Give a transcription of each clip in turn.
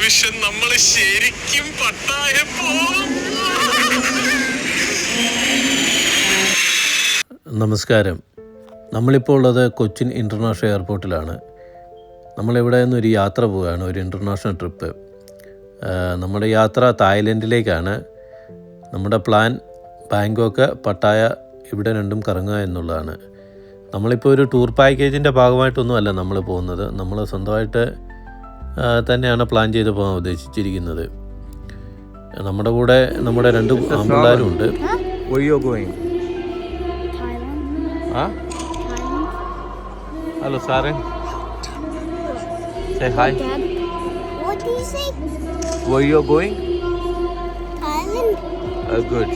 പ്രാവശ്യം നമ്മൾ ശരിക്കും പട്ടായ പോകും. നമസ്കാരം. നമ്മളിപ്പോൾ ഉള്ളത് കൊച്ചിൻ ഇൻ്റർനാഷണൽ എയർപോർട്ടിലാണ്. നമ്മളിവിടെ നിന്നൊരു യാത്ര പോവുകയാണ്, ഒരു ഇൻ്റർനാഷണൽ ട്രിപ്പ്. നമ്മുടെ യാത്ര തായ്ലൻഡിലേക്കാണ്. നമ്മുടെ പ്ലാൻ ബാങ്കോക്ക്, പട്ടായ ഇവിടെ രണ്ടും കറങ്ങുക എന്നുള്ളതാണ്. നമ്മളിപ്പോൾ ഒരു ടൂർ പാക്കേജിൻ്റെ ഭാഗമായിട്ടൊന്നുമല്ല നമ്മൾ പോകുന്നത്. നമ്മൾ സ്വന്തമായിട്ട് തന്നെയാണ് പ്ലാൻ ചെയ്ത് പോകാൻ ഉദ്ദേശിച്ചിരിക്കുന്നത്. നമ്മുടെ കൂടെ നമ്മുടെ രണ്ട് ആൺപിള്ളേരും ഉണ്ട്. ഹലോ സാറേ, say hi. What do you say? Where you are going? Thailand. Good.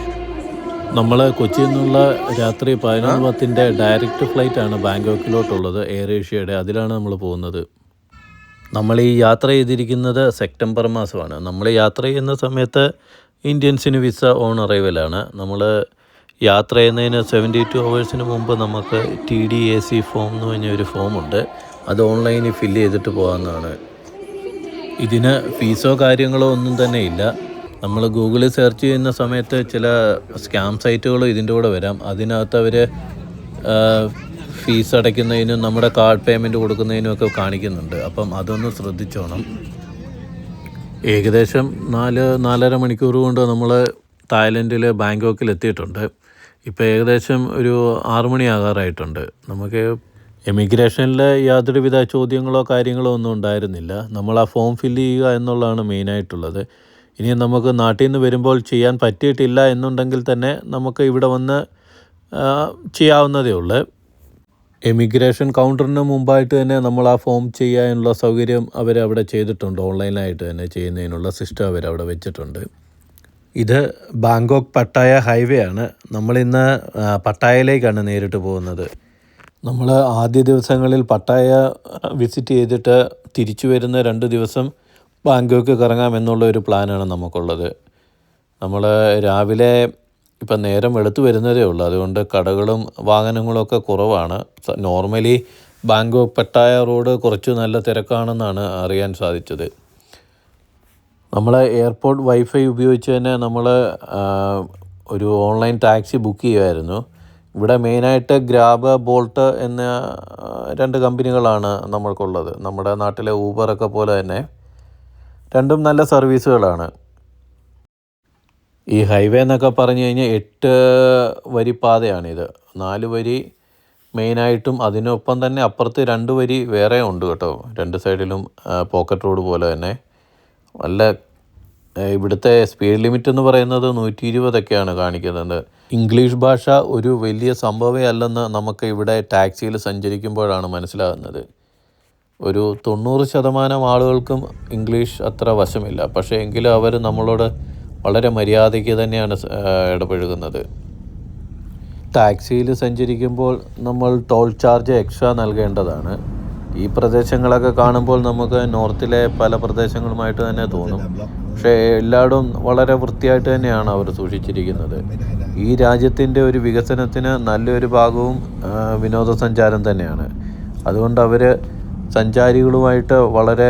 നമ്മൾ കൊച്ചിയിൽ നിന്നുള്ള രാത്രി 11:10 ഡയറക്റ്റ് ഫ്ലൈറ്റാണ് ബാങ്കോക്കിലോട്ടുള്ളത്, എയർ ഏഷ്യയുടെ. അതിലാണ് നമ്മൾ പോകുന്നത്. നമ്മൾ ഈ യാത്ര ചെയ്തിരിക്കുന്നത് സെപ്റ്റംബർ മാസമാണ്. നമ്മൾ യാത്ര ചെയ്യുന്ന സമയത്ത് ഇന്ത്യൻസിന് വിസ ഓൺ അറൈവലാണ്. നമ്മൾ യാത്ര ചെയ്യുന്നതിന് 72 hours മുമ്പ് നമുക്ക് TDAC ഫോം എന്ന് പറഞ്ഞൊരു ഫോമുണ്ട്. അത് ഓൺലൈനിൽ ഫില്ല് ചെയ്തിട്ട് പോകാവുന്നതാണ്. ഇതിന് ഫീസോ കാര്യങ്ങളോ ഒന്നും തന്നെ ഇല്ല. നമ്മൾ ഗൂഗിളിൽ സെർച്ച് ചെയ്യുന്ന സമയത്ത് ചില സ്കാം സൈറ്റുകൾ ഇതിൻ്റെ കൂടെ വരാം. അതിനകത്ത് അവർ ഫീസ് അടയ്ക്കുന്നതിനും നമ്മുടെ കാർഡ് പേയ്മെൻറ്റ് കൊടുക്കുന്നതിനും ഒക്കെ കാണിക്കുന്നുണ്ട്. അപ്പം അതൊന്ന് ശ്രദ്ധിച്ചോണം. ഏകദേശം 4-4.5 മണിക്കൂർ കൊണ്ട് നമ്മൾ തായ്ലൻഡിൽ ബാങ്കോക്കിൽ എത്തിയിട്ടുണ്ട്. ഇപ്പോൾ ഏകദേശം ഒരു 6 മണിയാകാറായിട്ടുണ്ട്. നമുക്ക് എമിഗ്രേഷനിൽ യാതൊരുവിധ ചോദ്യങ്ങളോ കാര്യങ്ങളോ ഒന്നും ഉണ്ടായിരുന്നില്ല. നമ്മൾ ആ ഫോം ഫില്ല് ചെയ്യുക എന്നുള്ളതാണ് മെയിനായിട്ടുള്ളത്. ഇനി നമുക്ക് നാട്ടിൽ നിന്ന് വരുമ്പോൾ ചെയ്യാൻ പറ്റിയിട്ടില്ല എന്നുണ്ടെങ്കിൽ തന്നെ നമുക്ക് ഇവിടെ വന്ന് ചെയ്യാവുന്നതേ ഉള്ളൂ. എമിഗ്രേഷൻ കൗണ്ടറിന് മുമ്പായിട്ട് തന്നെ നമ്മൾ ആ ഫോം ചെയ്യാനുള്ള സൗകര്യം അവരവിടെ ചെയ്തിട്ടുണ്ട്. ഓൺലൈനായിട്ട് തന്നെ ചെയ്യുന്നതിനുള്ള സിസ്റ്റം അവരവിടെ വെച്ചിട്ടുണ്ട്. ഇത് ബാങ്കോക്ക് പട്ടായ ഹൈവേ ആണ്. നമ്മളിന്ന് പട്ടായയിലേക്കാണ് നേരിട്ട് പോകുന്നത്. നമ്മൾ ആദ്യ ദിവസങ്ങളിൽ പട്ടായ വിസിറ്റ് ചെയ്തിട്ട് തിരിച്ചു വരുന്ന 2 ദിവസം ബാങ്കോക്ക് കറങ്ങാം എന്നുള്ള ഒരു പ്ലാനാണ് നമുക്കുള്ളത്. നമ്മൾ രാവിലെ ഇപ്പം നേരം വെളുത്ത് വരുന്നതേ ഉള്ളൂ. അതുകൊണ്ട് കടകളും വാഹനങ്ങളും ഒക്കെ കുറവാണ്. നോർമലി ബാങ്കോക്ക് പട്ടായ റോഡ് കുറച്ച് നല്ല തിരക്കാണെന്നാണ് അറിയാൻ സാധിച്ചത്. നമ്മൾ എയർപോർട്ട് വൈഫൈ ഉപയോഗിച്ച് തന്നെ നമ്മൾ ഒരു ഓൺലൈൻ ടാക്സി ബുക്ക് ചെയ്യുമായിരുന്നു. ഇവിടെ മെയിനായിട്ട് ഗ്രാബ്, ബോൾട്ട് എന്ന 2 കമ്പനികളാണ് നമ്മൾക്കുള്ളത്. നമ്മുടെ നാട്ടിലെ ഊബറൊക്കെ പോലെ തന്നെ രണ്ടും നല്ല സർവീസുകളാണ്. ഈ ഹൈവേ എന്നൊക്കെ പറഞ്ഞു കഴിഞ്ഞാൽ 8 വരി പാതയാണിത്. 4 വരി മെയിനായിട്ടും അതിനൊപ്പം തന്നെ അപ്പുറത്ത് 2 വരി വേറെ ഉണ്ട് കേട്ടോ. 2 സൈഡിലും പോക്കറ്റ് റോഡ് പോലെ തന്നെ. നല്ല ഇവിടുത്തെ സ്പീഡ് ലിമിറ്റ് എന്ന് പറയുന്നത് 120 കാണിക്കുന്നത്. ഇംഗ്ലീഷ് ഭാഷ ഒരു വലിയ സംഭവമേ അല്ലെന്ന് നമുക്ക് ഇവിടെ ടാക്സിയിൽ സഞ്ചരിക്കുമ്പോഴാണ് മനസ്സിലാകുന്നത്. ഒരു 90% ആളുകൾക്കും ഇംഗ്ലീഷ് അത്ര വശമില്ല. പക്ഷേ എങ്കിലും അവർ നമ്മളോട് വളരെ മര്യാദയ്ക്ക് തന്നെയാണ് ഇടപഴകുന്നത്. ടാക്സിയിൽ സഞ്ചരിക്കുമ്പോൾ നമ്മൾ ടോൾ ചാർജ് എക്സ്ട്രാ നൽകേണ്ടതാണ്. ഈ പ്രദേശങ്ങളൊക്കെ കാണുമ്പോൾ നമുക്ക് നോർത്തിലെ പല പ്രദേശങ്ങളുമായിട്ട് തന്നെ തോന്നും. പക്ഷേ എല്ലായിടും വളരെ വൃത്തിയായിട്ട് തന്നെയാണ് അവർ സൂക്ഷിച്ചിരിക്കുന്നത്. ഈ രാജ്യത്തിൻ്റെ ഒരു വികസനത്തിന് നല്ലൊരു ഭാഗവും വിനോദസഞ്ചാരം തന്നെയാണ്. അതുകൊണ്ട് അവർ സഞ്ചാരികളുമായിട്ട് വളരെ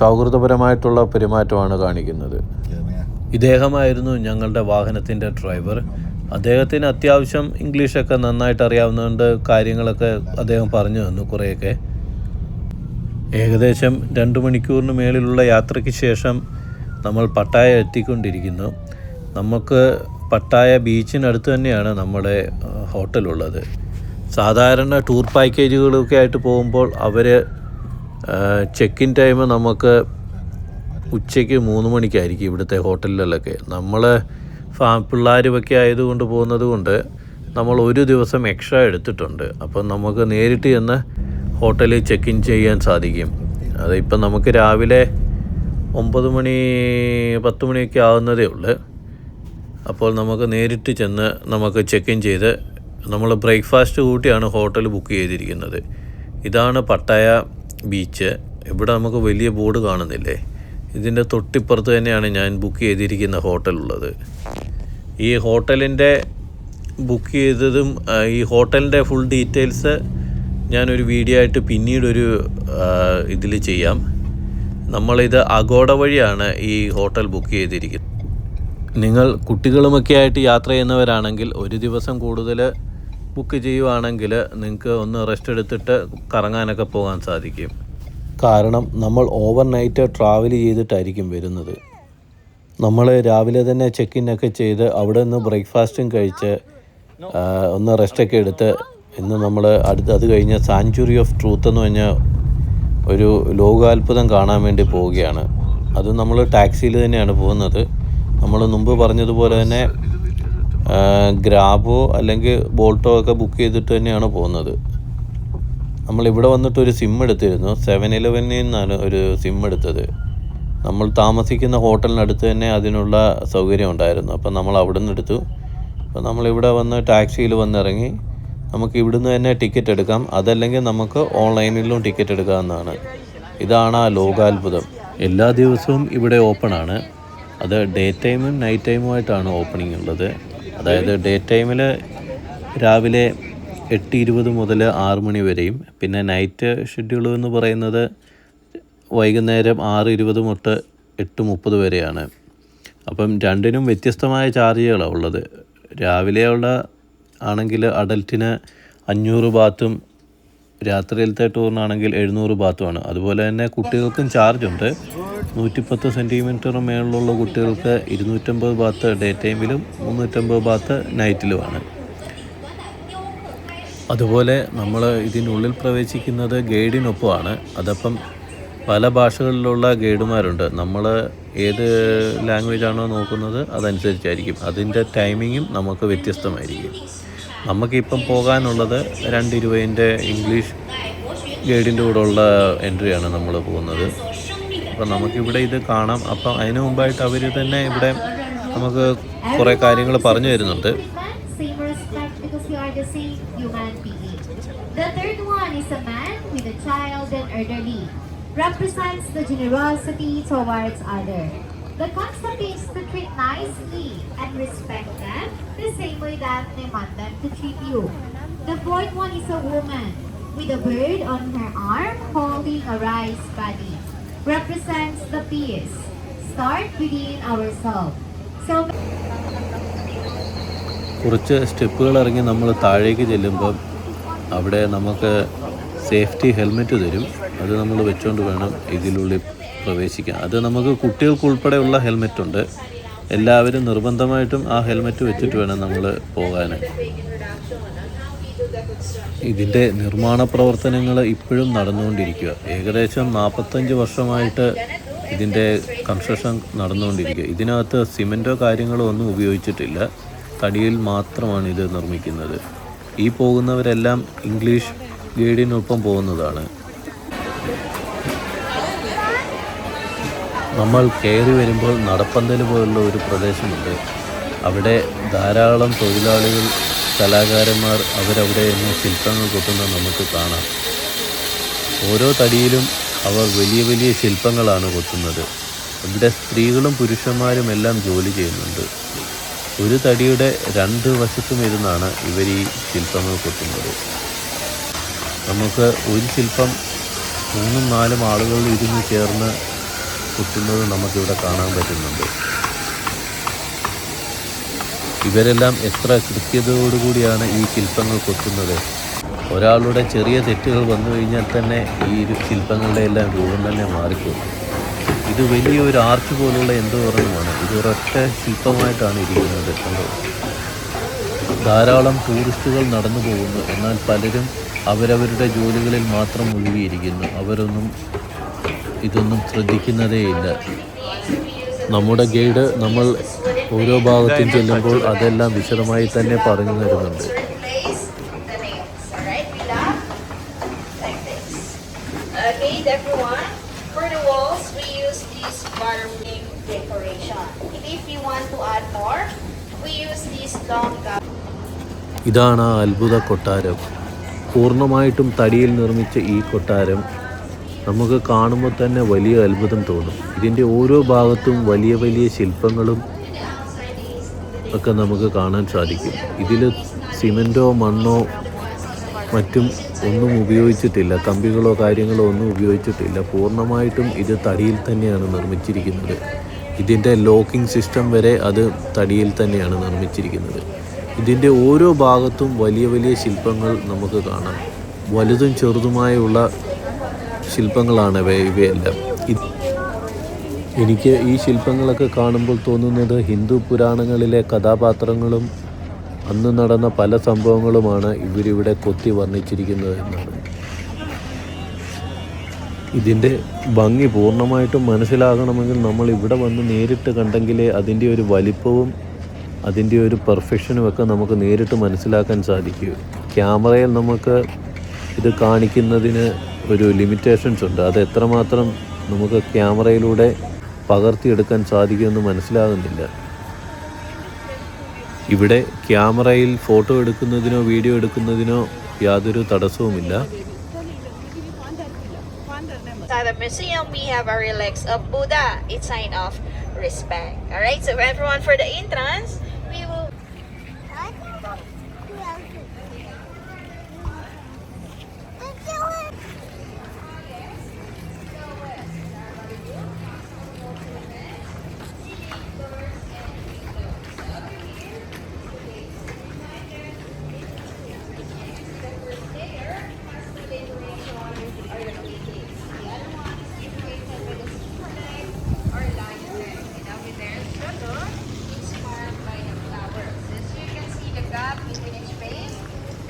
സൗഹൃദപരമായിട്ടുള്ള പെരുമാറ്റമാണ് കാണിക്കുന്നത്. ഇദ്ദേഹമായിരുന്നു ഞങ്ങളുടെ വാഹനത്തിൻ്റെ ഡ്രൈവർ. അദ്ദേഹത്തിന് അത്യാവശ്യം ഇംഗ്ലീഷൊക്കെ നന്നായിട്ട് അറിയാവുന്നതുകൊണ്ട് കാര്യങ്ങളൊക്കെ അദ്ദേഹം പറഞ്ഞു തന്നു കുറേയൊക്കെ. ഏകദേശം 2 മണിക്കൂറിന് മേളിലുള്ള യാത്രയ്ക്ക് ശേഷം നമ്മൾ പട്ടായ എത്തിക്കൊണ്ടിരിക്കുന്നു. നമുക്ക് പട്ടായ ബീച്ചിനടുത്ത് തന്നെയാണ് നമ്മുടെ ഹോട്ടലുള്ളത്. സാധാരണ ടൂർ പാക്കേജുകളൊക്കെ ആയിട്ട് പോകുമ്പോൾ അവർ ചെക്ക് ഇൻ ടൈം നമുക്ക് ഉച്ചയ്ക്ക് 3 മണിക്കായിരിക്കും ഇവിടുത്തെ ഹോട്ടലിലൊക്കെ. നമ്മൾ പിള്ളേരുമൊക്കെ ആയതുകൊണ്ട് പോകുന്നത് കൊണ്ട് നമ്മൾ ഒരു ദിവസം എക്സ്ട്രാ എടുത്തിട്ടുണ്ട്. അപ്പം നമുക്ക് നേരിട്ട് ചെന്ന് ഹോട്ടലിൽ ചെക്ക് ഇൻ ചെയ്യാൻ സാധിക്കും. അതിപ്പം നമുക്ക് രാവിലെ 9 മണി 10 മണിയൊക്കെ ആവുന്നതേ ഉള്ളൂ. അപ്പോൾ നമുക്ക് നേരിട്ട് ചെന്ന് നമുക്ക് ചെക്ക് ഇൻ ചെയ്ത് നമ്മൾ ബ്രേക്ക്ഫാസ്റ്റ് കൂട്ടിയാണ് ഹോട്ടൽ ബുക്ക് ചെയ്തിരിക്കുന്നത്. ഇതാണ് പട്ടായ ബീച്ച്. ഇവിടെ നമുക്ക് വലിയ ബോർഡ് കാണുന്നില്ലേ? ഇതിൻ്റെ തൊട്ടിപ്പുറത്ത് തന്നെയാണ് ഞാൻ ബുക്ക് ചെയ്തിരിക്കുന്ന ഹോട്ടലുള്ളത്. ഈ ഹോട്ടലിൻ്റെ ബുക്ക് ചെയ്തതും ഈ ഹോട്ടലിൻ്റെ ഫുൾ ഡീറ്റെയിൽസ് ഞാനൊരു വീഡിയോ ആയിട്ട് പിന്നീടൊരു ഇതിൽ ചെയ്യാം. നമ്മളിത് അഗോഡ വഴിയാണ് ഈ ഹോട്ടൽ ബുക്ക് ചെയ്തിരിക്കുന്നത്. നിങ്ങൾ കുട്ടികളുമൊക്കെ ആയിട്ട് യാത്ര ചെയ്യുന്നവരാണെങ്കിൽ ഒരു ദിവസം കൂടുതൽ ബുക്ക് ചെയ്യുവാണെങ്കിൽ നിങ്ങൾക്ക് ഒന്ന് റെസ്റ്റ് എടുത്തിട്ട് കറങ്ങാനൊക്കെ പോകാൻ സാധിക്കും. കാരണം നമ്മൾ ഓവർ നൈറ്റ് ട്രാവൽ ചെയ്തിട്ടായിരിക്കും വരുന്നത്. നമ്മൾ രാവിലെ തന്നെ ചെക്ക് ഇന്നൊക്കെ ചെയ്ത് അവിടെ നിന്ന് ബ്രേക്ക്ഫാസ്റ്റും കഴിച്ച് ഒന്ന് റെസ്റ്റൊക്കെ എടുത്ത് ഇന്ന് നമ്മൾ അത് കഴിഞ്ഞ് സാങ്ച്വറി ഓഫ് ട്രൂത്ത് എന്ന് പറഞ്ഞ ഒരു ലോകാത്ഭുതം കാണാൻ വേണ്ടി പോവുകയാണ്. അത് നമ്മൾ ടാക്സിയിൽ തന്നെയാണ് പോകുന്നത്. നമ്മൾ മുമ്പ് പറഞ്ഞതുപോലെ തന്നെ ഗ്രാബോ അല്ലെങ്കിൽ ബോൾട്ടോ ഒക്കെ ബുക്ക് ചെയ്തിട്ട് തന്നെയാണ് പോകുന്നത്. നമ്മളിവിടെ വന്നിട്ടൊരു സിം എടുത്തിരുന്നു. 7-Eleven നിന്നാണ് ഒരു സിം എടുത്തത്. നമ്മൾ താമസിക്കുന്ന ഹോട്ടലിനടുത്ത് തന്നെ അതിനുള്ള സൗകര്യം ഉണ്ടായിരുന്നു. അപ്പം നമ്മൾ അവിടെ നിന്ന് എടുത്തു. അപ്പോൾ നമ്മളിവിടെ വന്ന് ടാക്സിയിൽ വന്നിറങ്ങി നമുക്ക് ഇവിടുന്ന് തന്നെ ടിക്കറ്റ് എടുക്കാം. അതല്ലെങ്കിൽ നമുക്ക് ഓൺലൈനിലും ടിക്കറ്റ് എടുക്കാവുന്നതാണ്. ഇതാണ് ആ ലോകാത്ഭുതം. എല്ലാ ദിവസവും ഇവിടെ ഓപ്പണാണ്. അത് ഡേ ടൈമും നൈറ്റ് ടൈമുമായിട്ടാണ് ഓപ്പണിംഗ് ഉള്ളത്. അതായത് ഡേ ടൈമിൽ രാവിലെ 8:20 മുതൽ 6 മണി വരെയും, പിന്നെ നൈറ്റ് ഷെഡ്യൂൾ എന്ന് പറയുന്നത് വൈകുന്നേരം 6:20 തൊട്ട് 8:30 വരെയാണ്. അപ്പം രണ്ടിനും വ്യത്യസ്തമായ ചാർജുകളാണ് ഉള്ളത്. രാവിലെയുള്ള ആണെങ്കിൽ അഡൽറ്റിന് 500 ബാത്തും രാത്രിയിലത്തെ ടൂറിനാണെങ്കിൽ 700 ബാത്തുമാണ്. അതുപോലെ തന്നെ കുട്ടികൾക്കും ചാർജുണ്ട്. 110 സെൻറ്റിമീറ്റർ മേളിലുള്ള കുട്ടികൾക്ക് 250 ബാത്ത് ഡേ ടൈമിലും 350 ബാത്ത് നൈറ്റിലുമാണ്. അതുപോലെ നമ്മൾ ഇതിനുള്ളിൽ പ്രവേശിക്കുന്നത് ഗൈഡിനൊപ്പമാണ്. അതപ്പം പല ഭാഷകളിലുള്ള ഗൈഡുമാരുണ്ട്. നമ്മൾ ഏത് ലാംഗ്വേജ് ആണോ നോക്കുന്നത് അതനുസരിച്ചായിരിക്കും. അതിൻ്റെ ടൈമിങ്ങും നമുക്ക് വ്യത്യസ്തമായിരിക്കും. നമുക്കിപ്പം പോകാനുള്ളത് 2:20 ഇംഗ്ലീഷ് ഗൈഡിൻ്റെ കൂടെയുള്ള എൻട്രിയാണ് നമ്മൾ പോകുന്നത്. അപ്പം നമുക്കിവിടെ ഇത് കാണാം. അപ്പം അതിന് മുമ്പായിട്ട് അവർ തന്നെ ഇവിടെ നമുക്ക് കുറേ കാര്യങ്ങൾ പറഞ്ഞു തരുന്നുണ്ട്. The third one is a man with a child and elderly. Represents the generosity towards others. The concept is to treat nicely and respect them the same way that they want them to treat you. The fourth one is a woman with a bird on her arm holding a rice paddy. Represents the peace. Start within ourselves. So കുറച്ച് സ്റ്റെപ്പുകൾ ഇറങ്ങി നമ്മൾ താഴേക്ക് ചെല്ലുമ്പോൾ അവിടെ നമുക്ക് safety helmet തരും. അത് നമ്മൾ വെച്ചുകൊണ്ട് വേണം ഇതിനുള്ളിൽ പ്രവേശിക്കാൻ. അത് നമുക്ക് കുട്ടികൾക്കുൾപ്പെടെയുള്ള ഹെൽമെറ്റുണ്ട്. എല്ലാവരും നിർബന്ധമായിട്ടും ആ ഹെൽമെറ്റ് വെച്ചിട്ട് വേണം നമ്മൾ പോകാൻ. ഇതിൻ്റെ നിർമ്മാണ പ്രവർത്തനങ്ങൾ ഇപ്പോഴും നടന്നുകൊണ്ടിരിക്കുക. ഏകദേശം 45 വർഷമായിട്ട് ഇതിൻ്റെ കൺസ്ട്രക്ഷൻ നടന്നുകൊണ്ടിരിക്കുക. ഇതിനകത്ത് സിമൻറ്റോ കാര്യങ്ങളോ ഒന്നും ഉപയോഗിച്ചിട്ടില്ല. തടിയിൽ മാത്രമാണ് ഇത് നിർമ്മിക്കുന്നത്. ഈ പോകുന്നവരെല്ലാം ഇംഗ്ലീഷ് ഗൈഡിനൊപ്പം പോകുന്നതാണ്. നമ്മൾ കയറി വരുമ്പോൾ നടപ്പന്തൽ പോലുള്ള ഒരു പ്രദേശമുണ്ട്. അവിടെ ധാരാളം തൊഴിലാളികൾ, കലാകാരന്മാർ അവരവിടെ നിന്ന് ശില്പങ്ങൾ കൊത്തുന്നത് നമുക്ക് കാണാം. ഓരോ തടിയിലും അവർ വലിയ വലിയ ശില്പങ്ങളാണ് കൊത്തുന്നത്. ഇവിടെ സ്ത്രീകളും പുരുഷന്മാരും എല്ലാം ജോലി ചെയ്യുന്നുണ്ട്. ഒരു തടിയുടെ 2 വശത്തും ഇരുന്നാണ് ഇവർ ഈ ശില്പങ്ങൾ കൊത്തുന്നത്. നമുക്ക് ഒരു ശില്പം 3-4 ആളുകൾ ഇരുന്ന് ചേർന്ന് കൊത്തുന്നത് നമുക്കിവിടെ കാണാൻ പറ്റുന്നുണ്ട്. ഇവരെല്ലാം എത്ര കൃത്യതയോടുകൂടിയാണ് ഈ ശില്പങ്ങൾ കൊത്തുന്നത്. ഒരാളുടെ ചെറിയ തെറ്റുകൾ വന്നു കഴിഞ്ഞാൽ തന്നെ ഈ ശില്പങ്ങളുടെ എല്ലാം രൂപം തന്നെ മാറിപ്പോകും. ഇത് വലിയൊരു ആർച്ച് പോലുള്ള എന്തോ ഒരെണ്ണമാണ്. ഇത് ഒരൊറ്റ ശില്പമായിട്ടാണ് ഇരിക്കുന്നത്. കണ്ടോ, ധാരാളം ടൂറിസ്റ്റുകൾ നടന്നു പോകുന്നു. എന്നാൽ പലരും അവരവരുടെ ജോലികളിൽ മാത്രം മുഴുകിയിരിക്കുന്നു. അവരൊന്നും ഇതൊന്നും ശ്രദ്ധിക്കുന്നതേയില്ല. നമ്മുടെ ഗൈഡ് നമ്മൾ ഓരോ ഭാഗത്തും ചെല്ലുമ്പോൾ അതെല്ലാം വിശദമായി തന്നെ പറഞ്ഞു തരുന്നുണ്ട്. For the walls, we use this buttermilk decoration. If you want to add more, we use this long gap. ഇതാണ് ആ അത്ഭുത കൊട്ടാരം. പൂർണ്ണമായിട്ടും തടിയിൽ നിർമ്മിച്ച ഈ കൊട്ടാരം നമുക്ക് കാണുമ്പോൾ തന്നെ വലിയ അത്ഭുതം തോന്നും. ഇതിൻ്റെ ഓരോ ഭാഗത്തും വലിയ വലിയ ശില്പങ്ങളും ഒക്കെ നമുക്ക് കാണാൻ സാധിക്കും. ഇതിൽ സിമൻറ്റോ മണ്ണോ മറ്റും ഒന്നും ഉപയോഗിച്ചിട്ടില്ല, കമ്പികളോ കാര്യങ്ങളോ ഒന്നും ഉപയോഗിച്ചിട്ടില്ല. പൂർണ്ണമായിട്ടും ഇത് തടിയിൽ തന്നെയാണ് നിർമ്മിച്ചിരിക്കുന്നത്. ഇതിൻ്റെ ലോക്കിംഗ് സിസ്റ്റം വരെ അത് തടിയിൽ തന്നെയാണ് നിർമ്മിച്ചിരിക്കുന്നത്. ഇതിൻ്റെ ഓരോ ഭാഗത്തും വലിയ വലിയ ശില്പങ്ങൾ നമുക്ക് കാണാം. വലുതും ചെറുതുമായുള്ള ശില്പങ്ങളാണ് ഇവയെല്ലാം. എനിക്ക് ഈ ശില്പങ്ങളൊക്കെ കാണുമ്പോൾ തോന്നുന്നത് ഹിന്ദു പുരാണങ്ങളിലെ കഥാപാത്രങ്ങളും അന്ന് നടന്ന പല സംഭവങ്ങളുമാണ് ഇവരിവിടെ കൊത്തി വർണ്ണിച്ചിരിക്കുന്നത് എന്നാണ്. ഇതിൻ്റെ ഭംഗി പൂർണ്ണമായിട്ടും മനസ്സിലാകണമെങ്കിൽ നമ്മൾ ഇവിടെ വന്ന് നേരിട്ട് കണ്ടെങ്കിലേ അതിൻ്റെ ഒരു വലിപ്പവും അതിൻ്റെ ഒരു പെർഫെക്ഷനും ഒക്കെ നമുക്ക് നേരിട്ട് മനസ്സിലാക്കാൻ സാധിക്കൂ. ക്യാമറയിൽ നമുക്ക് ഇത് കാണിക്കുന്നതിന് ഒരു ലിമിറ്റേഷൻസ് ഉണ്ട്. അത് എത്രമാത്രം നമുക്ക് ക്യാമറയിലൂടെ പകർത്തിയെടുക്കാൻ സാധിക്കുമെന്ന് മനസ്സിലാകുന്നില്ല. ഇവിടെ ക്യാമറയിൽ ഫോട്ടോ എടുക്കുന്നതിനോ വീഡിയോ എടുക്കുന്നതിനോ യാതൊരു തടസ്സവുമില്ല. At the museum, we have a relics of Buddha. It's sign of respect. All right. So everyone, for the entrance, we will.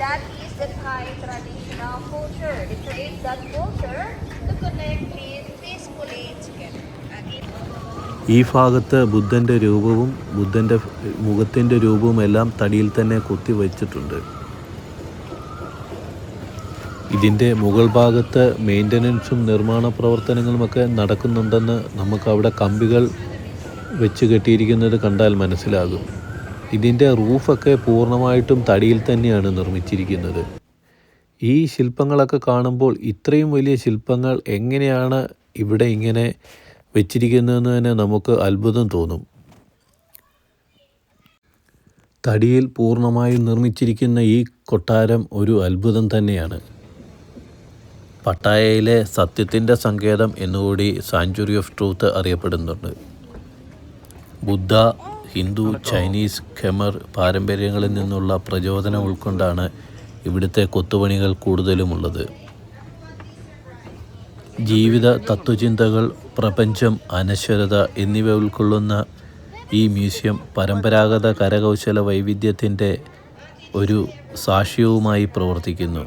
That is the Thai traditional culture. They create that culture to connect with peacefully together. ഈ ഭാഗത്ത് ബുദ്ധൻ്റെ രൂപവും ബുദ്ധൻ്റെ മുഖത്തിൻ്റെ രൂപവും എല്ലാം തടിയിൽ തന്നെ കൊത്തി വച്ചിട്ടുണ്ട്. ഇതിൻ്റെ മുകൾ ഭാഗത്ത് മെയിൻ്റനൻസും നിർമ്മാണ പ്രവർത്തനങ്ങളുമൊക്കെ നടക്കുന്നുണ്ടെന്ന് നമുക്കവിടെ കമ്പികൾ വെച്ച് കെട്ടിയിരിക്കുന്നത് കണ്ടാൽ മനസ്സിലാകും. ഇതിൻ്റെ റൂഫൊക്കെ പൂർണ്ണമായിട്ടും തടിയിൽ തന്നെയാണ് നിർമ്മിച്ചിരിക്കുന്നത്. ഈ ശില്പങ്ങളൊക്കെ കാണുമ്പോൾ ഇത്രയും വലിയ ശില്പങ്ങൾ എങ്ങനെയാണ് ഇവിടെ ഇങ്ങനെ വെച്ചിരിക്കുന്നതെന്ന് തന്നെ നമുക്ക് അത്ഭുതം തോന്നും. തടിയിൽ പൂർണ്ണമായും നിർമ്മിച്ചിരിക്കുന്ന ഈ കൊട്ടാരം ഒരു അത്ഭുതം തന്നെയാണ്. പട്ടായയിലെ സത്യത്തിൻ്റെ സങ്കേതം എന്നുകൂടി സാങ്ച്വറി ഓഫ് ട്രൂത്ത് അറിയപ്പെടുന്നുണ്ട്. ബുദ്ധ, ഹിന്ദു, ചൈനീസ്, ഖമർ പാരമ്പര്യങ്ങളിൽ നിന്നുള്ള പ്രചോദനം ഉൾക്കൊണ്ടാണ് ഇവിടുത്തെ കൊത്തുപണികൾ കൂടുതലുമുള്ളത്. ജീവിത തത്വചിന്തകൾ, പ്രപഞ്ചം, അനശ്വരത എന്നിവ ഉൾക്കൊള്ളുന്ന ഈ മ്യൂസിയം പരമ്പരാഗത കരകൗശല വൈവിധ്യത്തിൻ്റെ ഒരു സാക്ഷ്യവുമായി പ്രവർത്തിക്കുന്നു.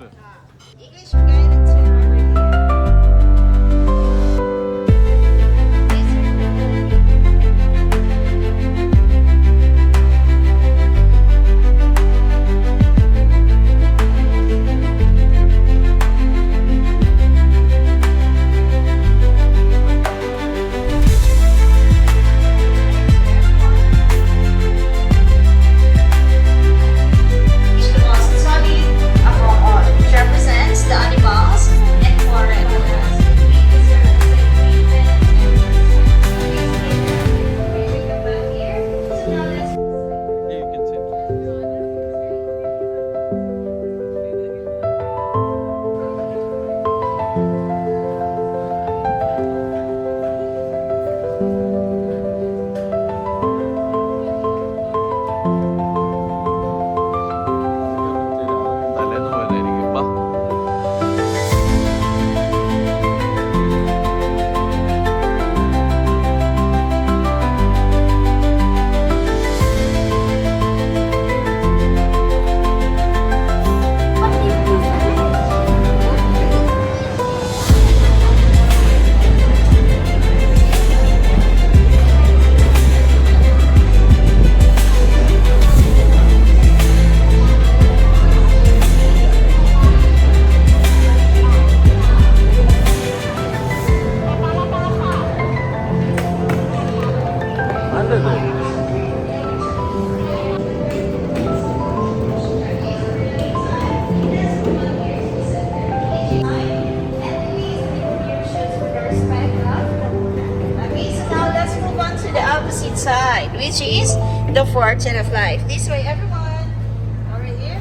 Side, which is the fortune of life. This way, everyone. Over here.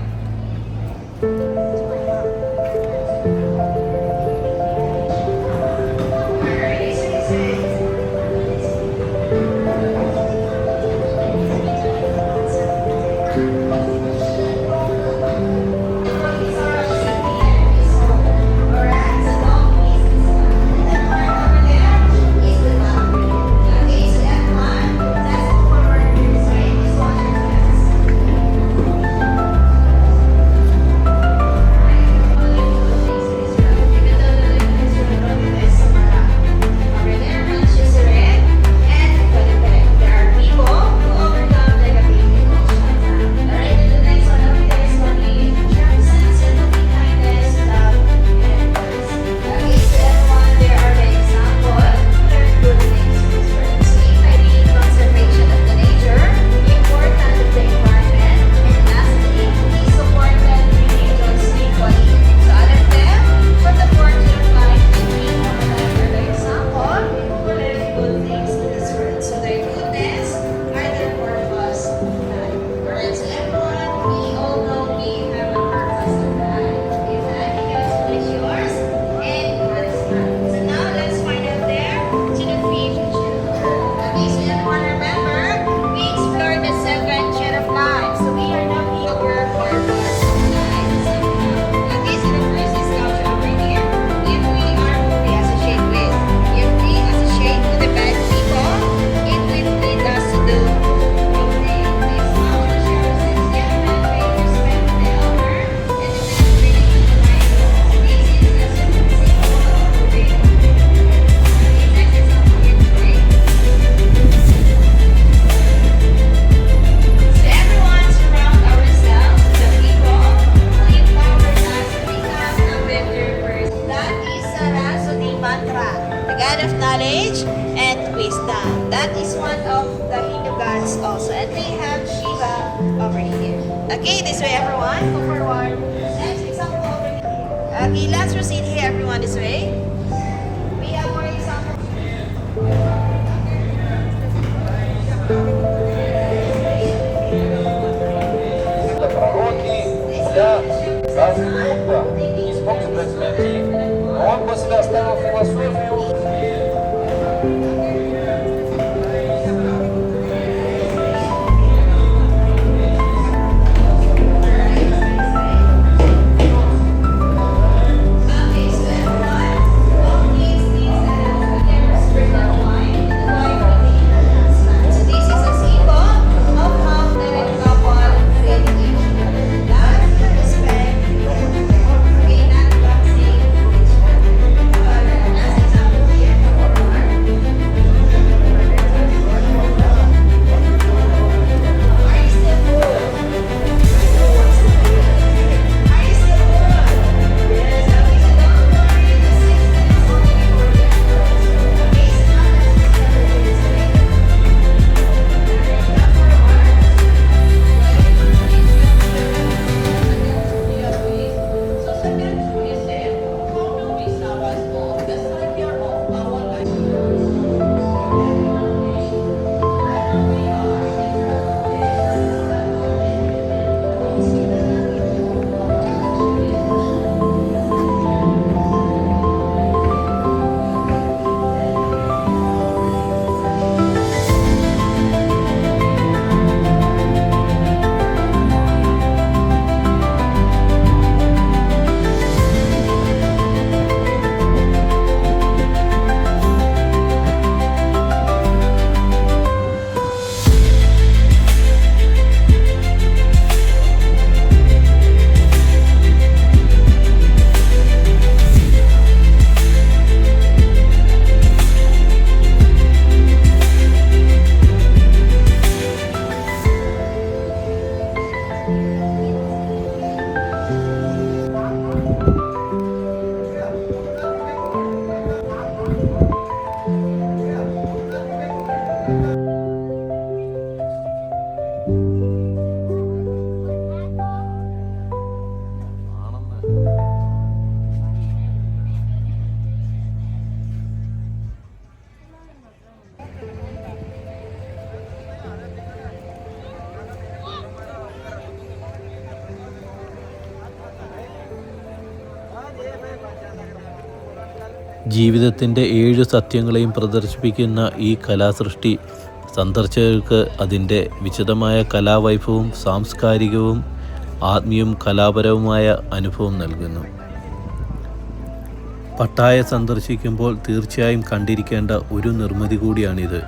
knowledge and wisdom. That is one of the Hindu gods also. And we have Shiva over here. Okay, this way everyone. Go forward. Next example over here. Okay, let's proceed here everyone this way. We have more examples. Пророки для разума не смог избрать людей, но он после себя оставил философию. ജീവിതത്തിൻ്റെ 7 സത്യങ്ങളെയും പ്രദർശിപ്പിക്കുന്ന ഈ കലാസൃഷ്ടി സന്ദർശകർക്ക് അതിൻ്റെ വിശദമായ കലാവൈഭവവും സാംസ്കാരികവും ആത്മീയവും കലാപരവുമായ അനുഭവം നൽകുന്നു. പട്ടായ സന്ദർശിക്കുമ്പോൾ തീർച്ചയായും കണ്ടിരിക്കേണ്ട ഒരു നിർമ്മിതി കൂടിയാണിത്.